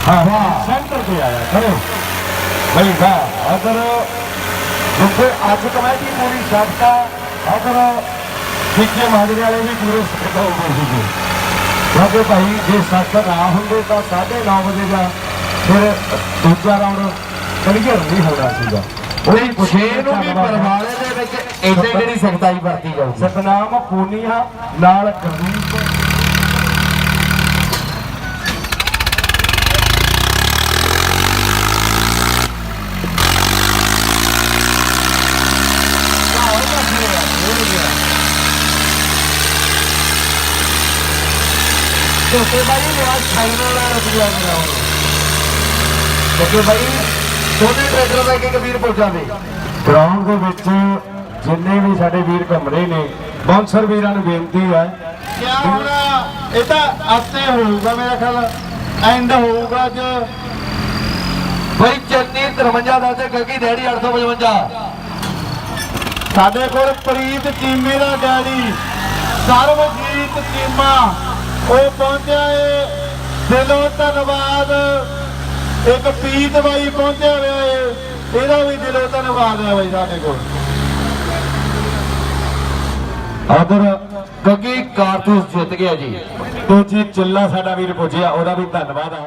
हाँ सेंटर पे आया करो भाई वाह। अगर जिसे अज कमेटी पूरी सबका अगर सिक्के माजरे वाले भी पूरे सख्त हो गए थे क्योंकि भाई जे सख्त ना होंगे तो 9:30 बजे का फिर दूसरा राउंड क्लीयर नहीं होना सीगा। छे नूं भी परवाले दे विच एडे जेहड़ी सख्ताई वरती जाऊगी। सतनाम पूनिया नाल गुरदीप तो भाई आज फाइनल रखिया क्योंकि भाई दोनों ट्रैक्टर का एक वीर पहुंचा दे ग्राउंड ਦੇ ਵਿੱਚ ਜਿੰਨੇ ਵੀ ਸਾਡੇ ਵੀਰ ਘੁੰਮ ਰਹੇ ਨੇ ਬਾਉਂਸਰ ਵੀਰਾਂ ਨੂੰ ਬੇਨਤੀ ਹੈ ਕਿਆ ਹੁਣ ਇਹ ਤਾਂ ਆਸਤੇ ਹੋਊਗਾ ਮੇਰਾ ਖਿਆਲ ਐਂਡ ਹੋਊਗਾ ਅੱਜ भाई चन्नी 53 ਦਾ ਤੇ ਗੱਗੀ ਡੈਡੀ 855। ਸਾਡੇ ਕੋਲ ਪ੍ਰੀਤ ਚੀਮੇ ਦਾ ਡੈਡੀ ਸਰਵਜੀਤ ਚੀਮਾ ਉਹ ਪਹੁੰਚਿਆ ਏ ਦਿਲੋਂ ਧੰਨਵਾਦ। ਇੱਕ ਪੀਤ ਬਾਈ ਪਹੁੰਚਿਆ ਹੋਇਆ ਏ ਇਹਦਾ ਵੀ ਦਿਲੋਂ ਧੰਨਵਾਦ ਹੈ ਬਾਈ ਸਾਡੇ ਕੋਲ। ਆਦਰ ਗੱਗੀ ਕਾਰਤੂਸ ਜਿੱਤ ਗਿਆ ਜੀ। ਦੂਜੀ ਚੱਲਾ ਸਾਡਾ ਵੀਰ ਪੁੱਜਿਆ ਉਹਦਾ ਵੀ ਧੰਨਵਾਦ ਆ।